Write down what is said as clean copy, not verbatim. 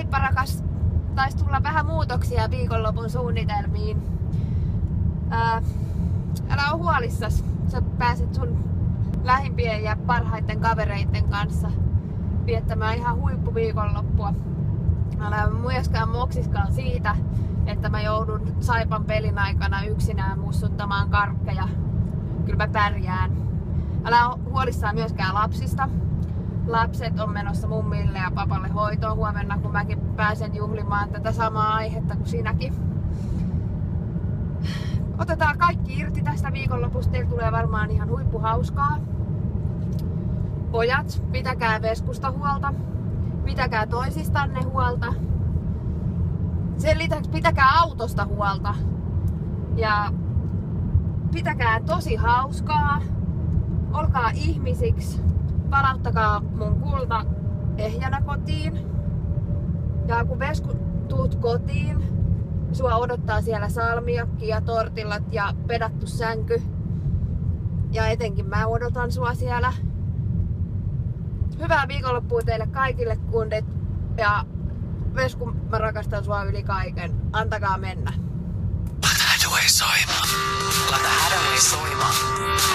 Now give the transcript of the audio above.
Heippa rakas! Taisi tulla vähän muutoksia viikonlopun suunnitelmiin. Älä oo huolissas. Sä pääset sun lähimpien ja parhaiten kavereiden kanssa viettämään ihan huippuviikonloppua. Älä myöskään moksiskaan siitä, että mä joudun Saipan pelin aikana yksinään mussuttamaan karkkeja. Kyllä mä pärjään. Älä oo huolissaan myöskään lapsista. Lapset on menossa mummille ja papalle hoitoon huomenna, kun mäkin pääsen juhlimaan tätä samaa aihetta kuin sinäkin. Otetaan kaikki irti tästä viikonlopusta. Teillä tulee varmaan ihan huippuhauskaa. Pojat, pitäkää Veskusta huolta. Pitäkää toisistanne huolta. Sen lisäksi pitäkää autosta huolta. Ja pitäkää tosi hauskaa. Olkaa ihmisiksi. Palauttakaa mun kulta ehjänä kotiin. Ja kun Vesku tuut kotiin, sua odottaa siellä salmiakki ja tortillat ja pedattu sänky. Ja etenkin mä odotan sua siellä. Hyvää viikonloppua teille kaikille kundit. Ja Vesku, mä rakastan sua yli kaiken. Antakaa mennä. Lata Hathaway soimaan.